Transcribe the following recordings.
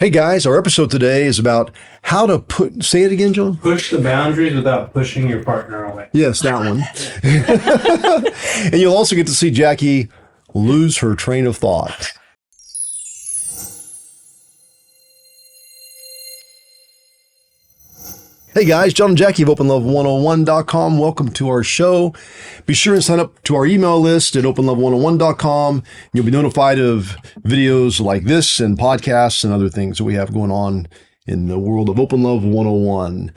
Hey guys, our episode today is about how to say it again, John? Push the boundaries without pushing your partner away. Yes, that one. And you'll also get to see Jackie lose her train of thought. Hey guys, John and Jackie of OpenLove101.com. Welcome to our show. Be sure and sign up to our email list at OpenLove101.com. You'll be notified of videos like this and podcasts and other things that we have going on in the world of Open Love 101.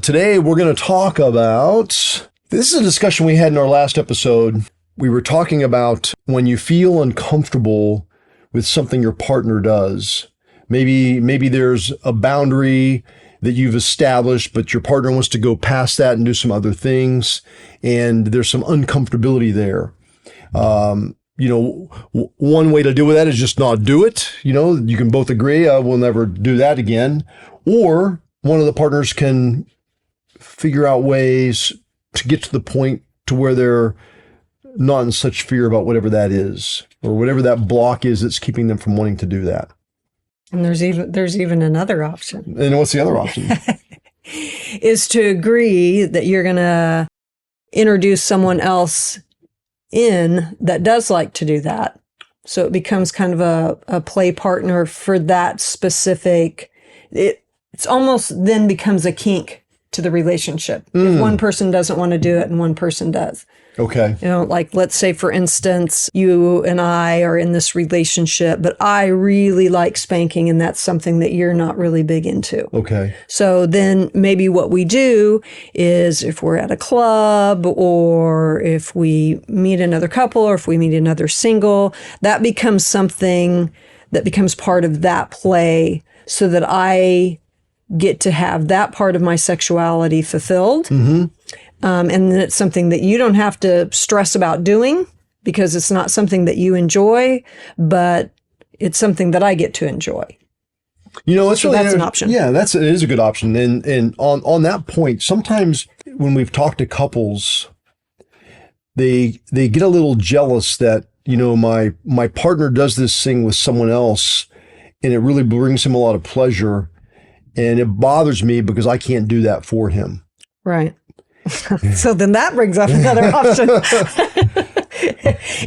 Today we're going to talk about, this is a discussion we had in our last episode. We were talking about when you feel uncomfortable with something your partner does. Maybe there's a boundary that you've established, but your partner wants to go past that and do some other things, and there's some uncomfortability there. One way to deal with that is just not do it. You can both agree, I will never do that again. Or one of the partners can figure out ways to get to the point to where they're not in such fear about whatever that is, or whatever that block is that's keeping them from wanting to do that. And there's even another option. And what's the other option? Is to agree that you're going to introduce someone else in that does like to do that. So it becomes kind of a play partner for that specific, it's almost then becomes a kink to the relationship. If one person doesn't want to do it and one person does. Okay. Like let's say, for instance, you and I are in this relationship, but I really like spanking and that's something that you're not really big into. Okay. So then maybe what we do is if we're at a club or if we meet another couple or if we meet another single, that becomes something that becomes part of that play so that I get to have that part of my sexuality fulfilled. Mm-hmm. And then it's something that you don't have to stress about doing because it's not something that you enjoy, but it's something that I get to enjoy. That's so really that's an option. Yeah, it is a good option. And on that point, sometimes when we've talked to couples, they get a little jealous that, my partner does this thing with someone else and it really brings him a lot of pleasure. And it bothers me because I can't do that for him. Right. So then that brings up another option.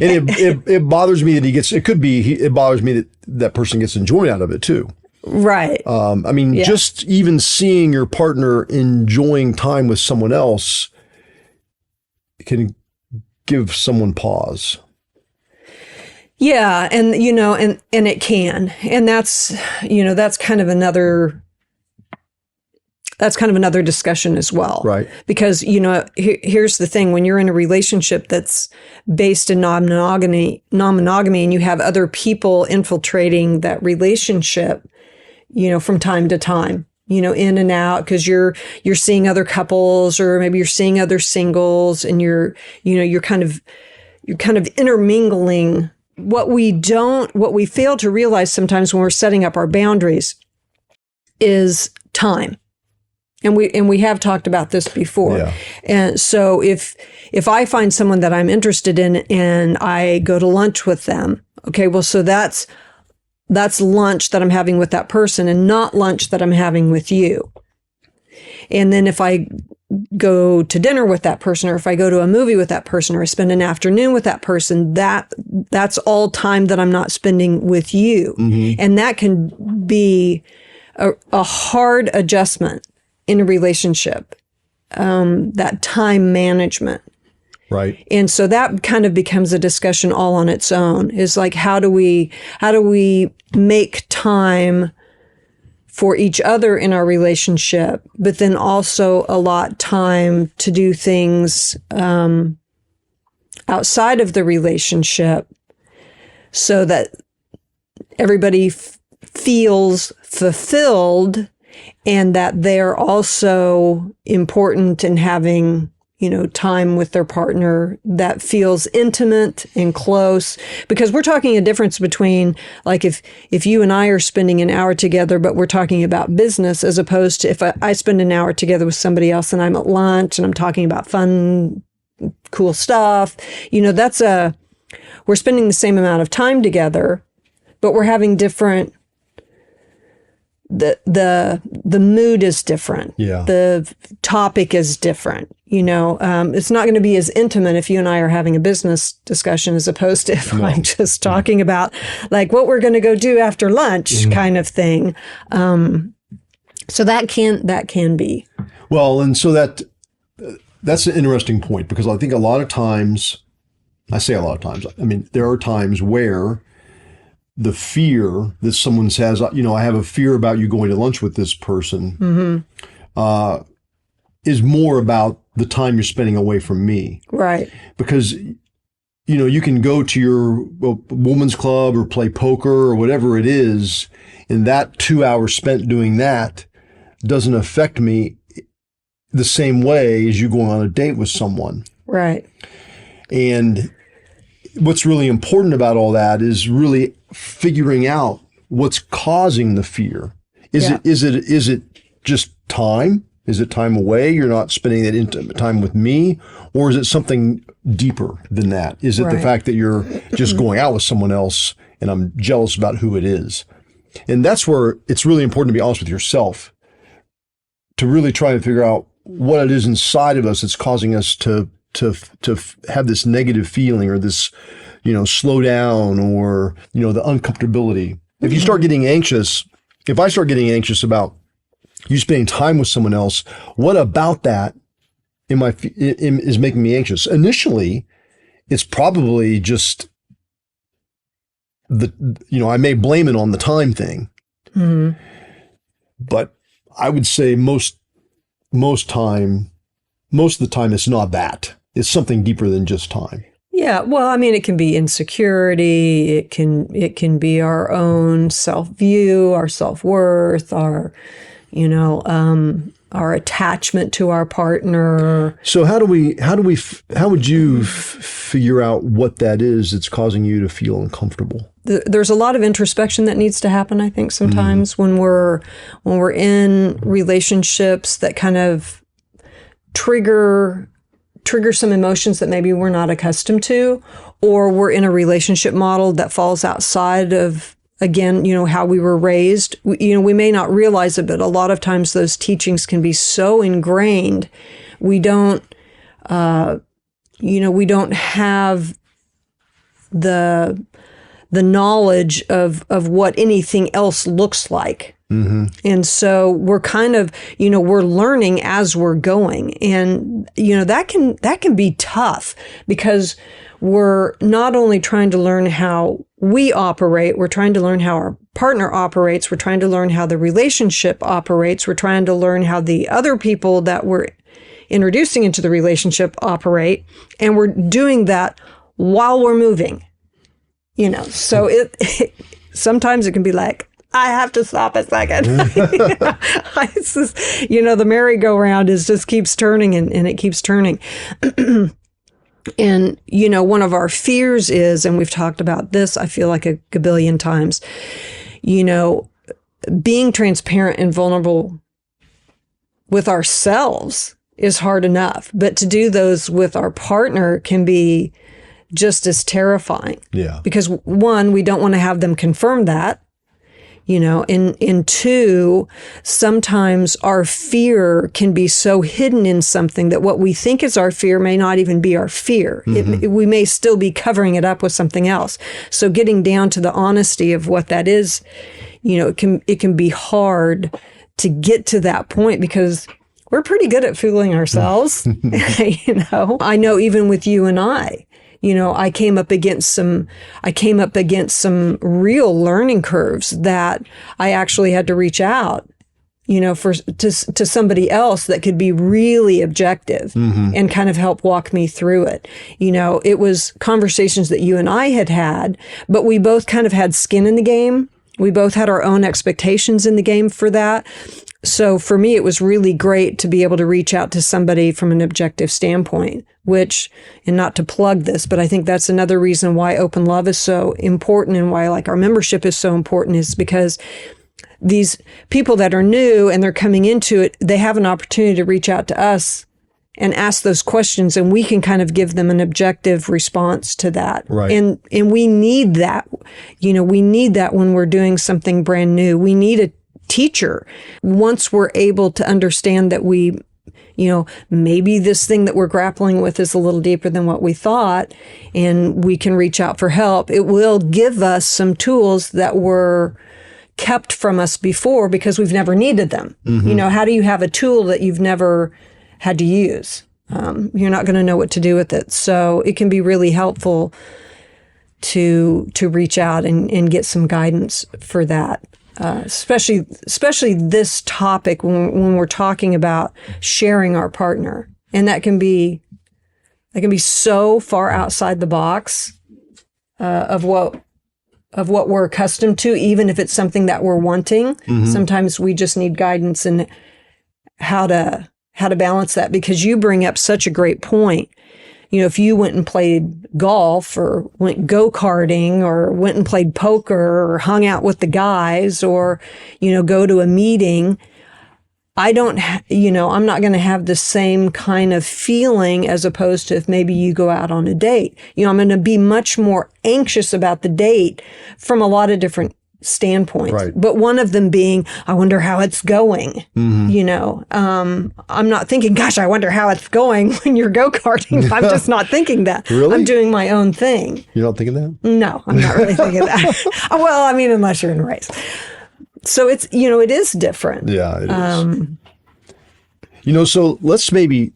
And it bothers me that it bothers me that person gets enjoyment out of it too. Right. Just even seeing your partner enjoying time with someone else can give someone pause. Yeah. And, and it can, and that's kind of another discussion as well. Right. Because, here's the thing. When you're in a relationship that's based in non-monogamy and you have other people infiltrating that relationship, from time to time, in and out, because you're seeing other couples or maybe you're seeing other singles and you're kind of intermingling. What we fail to realize sometimes when we're setting up our boundaries is time. And we have talked about this before. Yeah. And so if I find someone that I'm interested in and I go to lunch with them, okay, well, so that's lunch that I'm having with that person and not lunch that I'm having with you. And then if I go to dinner with that person or if I go to a movie with that person or I spend an afternoon with that person, that's all time that I'm not spending with you. Mm-hmm. And that can be a hard adjustment in a relationship, that time management. Right. And so that kind of becomes a discussion all on its own, is like, how do we make time for each other in our relationship, but then also allot time to do things outside of the relationship so that everybody feels fulfilled and that they're also important in having, time with their partner that feels intimate and close. Because we're talking a difference between, like, if you and I are spending an hour together, but we're talking about business, as opposed to if I spend an hour together with somebody else and I'm at lunch and I'm talking about fun, cool stuff, we're spending the same amount of time together, but we're having different the mood is different. Yeah. The topic is different. It's not going to be as intimate if you and I are having a business discussion as opposed to if I'm just talking about like what we're going to go do after lunch kind of thing. So that can be. Well, and so that's an interesting point, because I think a lot of times, I mean, there are times where the fear that someone says, I have a fear about you going to lunch with this person, is more about the time you're spending away from me. Right. Because, you can go to your woman's club or play poker or whatever it is, and that 2 hours spent doing that doesn't affect me the same way as you going on a date with someone. Right. And what's really important about all that is really figuring out what's causing the fear. Is it just time? Is it time away? You're not spending that intimate time with me? Or is it something deeper than that? Is it the fact that you're just going out with someone else and I'm jealous about who it is? And that's where it's really important to be honest with yourself, to really try and figure out what it is inside of us that's causing us to have this negative feeling, or this, slow down, or, the uncomfortability. If you start getting anxious, if I start getting anxious about you spending time with someone else, what about that is making me anxious? Initially, it's probably just I may blame it on the time thing, but I would say most of the time it's not that. It's something deeper than just time. Yeah, well, I mean, it can be insecurity. It can be our own self-view, our self-worth, our attachment to our partner. So how would you figure out what that is that's causing you to feel uncomfortable? There's a lot of introspection that needs to happen, I think, sometimes when we're in relationships that kind of trigger some emotions that maybe we're not accustomed to, or we're in a relationship model that falls outside of, again, how we were raised. We may not realize it, but a lot of times those teachings can be so ingrained, we don't have the knowledge of what anything else looks like. And so we're kind of, we're learning as we're going. And, that can be tough, because we're not only trying to learn how we operate, we're trying to learn how our partner operates, we're trying to learn how the relationship operates, we're trying to learn how the other people that we're introducing into the relationship operate. And we're doing that while we're moving, so sometimes it can be like, I have to stop a second. It's just, the merry-go-round just keeps turning and it keeps turning. And, one of our fears is, and we've talked about this, I feel like a gabillion times, being transparent and vulnerable with ourselves is hard enough, but to do those with our partner can be just as terrifying. Yeah. Because one, we don't want to have them confirm that. And two, sometimes our fear can be so hidden in something that what we think is our fear may not even be our fear. We may still be covering it up with something else. So getting down to the honesty of what that is, it can be hard to get to that point, because we're pretty good at fooling ourselves. I know even with you and I, I came up against some real learning curves that I actually had to reach out, to somebody else that could be really objective and kind of help walk me through it. It was conversations that you and I had, but we both kind of had skin in the game. We both had our own expectations in the game for that. So for me, it was really great to be able to reach out to somebody from an objective standpoint, and not to plug this, but I think that's another reason why Open Love is so important, and why our membership is so important, is because these people that are new and they're coming into it, they have an opportunity to reach out to us and ask those questions, and we can kind of give them an objective response to that. Right. And we need that. We need that when we're doing something brand new. We need teacher. Once we're able to understand that maybe this thing that we're grappling with is a little deeper than what we thought, and we can reach out for help, it will give us some tools that were kept from us before because we've never needed them. How do you have a tool that you've never had to use? You're not going to know what to do with it. So it can be really helpful to reach out and get some guidance for that. Especially this topic when we're talking about sharing our partner, and that can be so far outside the box of what we're accustomed to, even if it's something that we're wanting. Sometimes we just need guidance in how to balance that, because you bring up such a great point. If you went and played golf or went go-karting or went and played poker or hung out with the guys or, go to a meeting, I'm not going to have the same kind of feeling as opposed to if maybe you go out on a date. I'm going to be much more anxious about the date from a lot of different standpoints. Right. But one of them being, I wonder how it's going. I'm not thinking, gosh, I wonder how it's going when you're go-karting. I'm just not thinking that. Really? I'm doing my own thing. You're not thinking that? No, I'm not really thinking that. Well, I mean, unless you're in a race. So it's, it is different. Yeah, it is. So let's maybe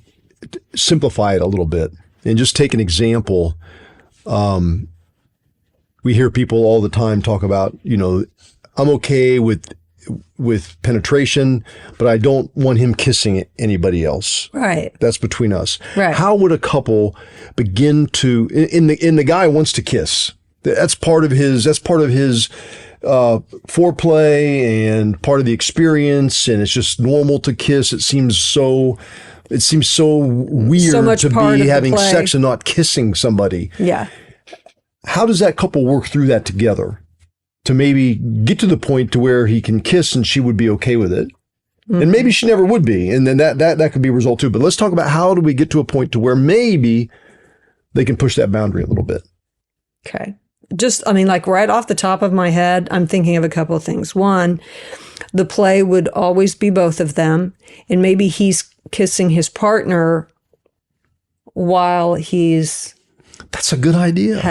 simplify it a little bit and just take an example. We hear people all the time talk about, I'm okay with penetration, but I don't want him kissing anybody else. Right. That's between us. Right. How would a couple begin to, in the guy wants to kiss. That's part of his foreplay and part of the experience, and it's just normal to kiss. It seems so weird to be having sex and not kissing somebody. Yeah. How does that couple work through that together to maybe get to the point to where he can kiss and she would be okay with it? And maybe she never would be. And then that could be a result too. But let's talk about how do we get to a point to where maybe they can push that boundary a little bit. Okay. Like right off the top of my head, I'm thinking of a couple of things. One, the play would always be both of them. And maybe he's kissing his partner while he's... That's a good idea.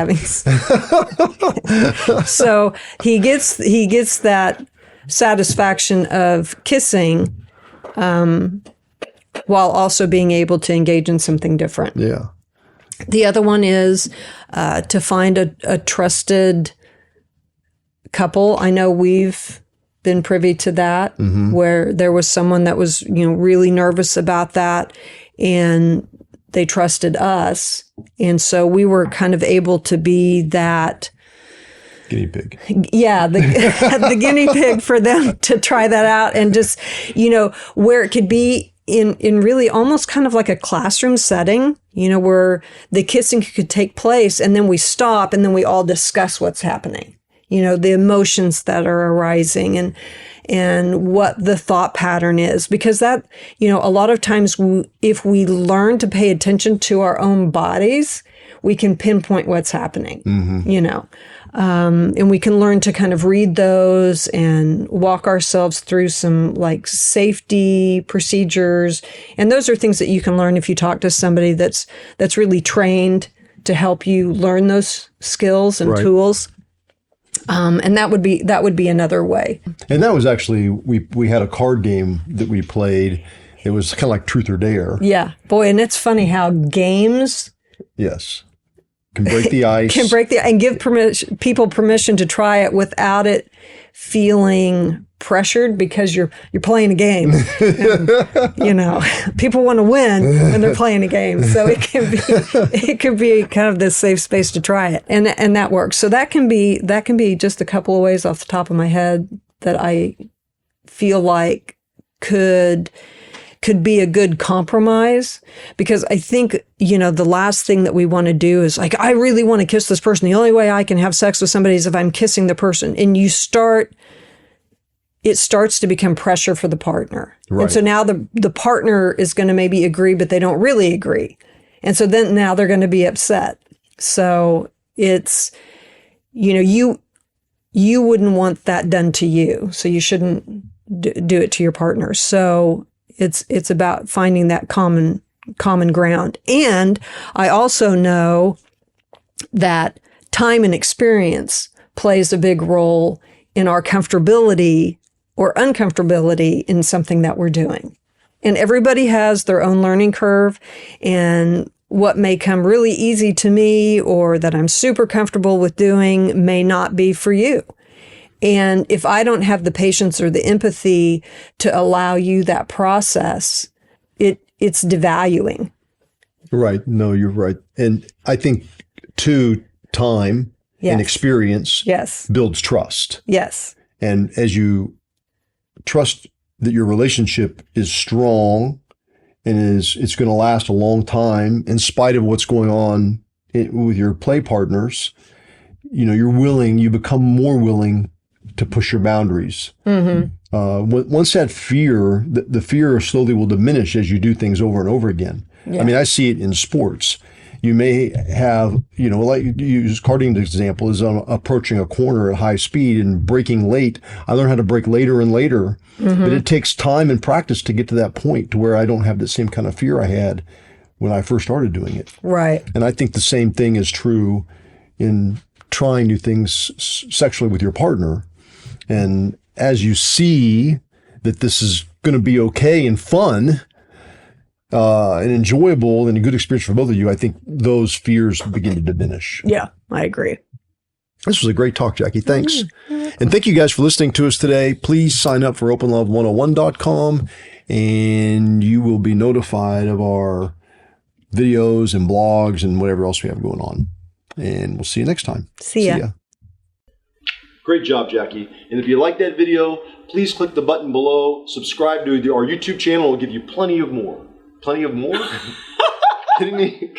So he gets that satisfaction of kissing, while also being able to engage in something different. Yeah. The other one is to find a trusted couple. I know we've been privy to that, where there was someone that was, really nervous about that, and they trusted us. And so we were kind of able to be that guinea pig. Yeah, the guinea pig for them to try that out, and just, where it could be in really almost kind of like a classroom setting, where the kissing could take place, and then we stop and then we all discuss what's happening, the emotions that are arising and what the thought pattern is, because that, a lot of times if we learn to pay attention to our own bodies, we can pinpoint what's happening, and we can learn to kind of read those and walk ourselves through some like safety procedures. And those are things that you can learn if you talk to somebody that's really trained to help you learn those skills and tools. And that would be another way. And that was actually, we had a card game that we played. It was kind of like truth or dare. Yeah. Boy, and it's funny how games... Yes. Can break the ice. And give people permission to try it without it feeling pressured, because you're playing a game. And, people want to win when they're playing a game. So it can be kind of this safe space to try it. And that works. So that can be just a couple of ways off the top of my head that I feel like could be a good compromise, because I think, the last thing that we want to do is like, I really want to kiss this person. The only way I can have sex with somebody is if I'm kissing the person. And it starts to become pressure for the partner. Right. And so now the partner is going to maybe agree, but they don't really agree. And so then now they're going to be upset. So it's, you wouldn't want that done to you. So you shouldn't do it to your partner. So it's about finding that common ground. And I also know that time and experience plays a big role in our comfortability or uncomfortability in something that we're doing. And everybody has their own learning curve, and what may come really easy to me or that I'm super comfortable with doing may not be for you. And if I don't have the patience or the empathy to allow you that process, it's devaluing. Right. No, you're right. And I think too, time and experience builds trust. Yes. And as you trust that your relationship is strong and it's going to last a long time in spite of what's going on with your play partners, you become more willing to push your boundaries. Mm-hmm. Once that fear, the fear slowly will diminish as you do things over and over again. Yeah. I mean, I see it in sports. You may have, like you use karting example, is approaching a corner at high speed and braking late. I learned how to brake later and later, but it takes time and practice to get to that point to where I don't have the same kind of fear I had when I first started doing it. Right. And I think the same thing is true in trying new things sexually with your partner. And as you see that this is going to be okay and fun, and enjoyable and a good experience for both of you, I think those fears begin to diminish. Yeah, I agree. This was a great talk, Jackie. Thanks. And thank you guys for listening to us today. Please sign up for openlove101.com and you will be notified of our videos and blogs and whatever else we have going on. And we'll see you next time. See ya. Great job, Jackie. And if you like that video, please click the button below. Subscribe to our YouTube channel. It'll give you plenty of more. Plenty of more? Kidding me?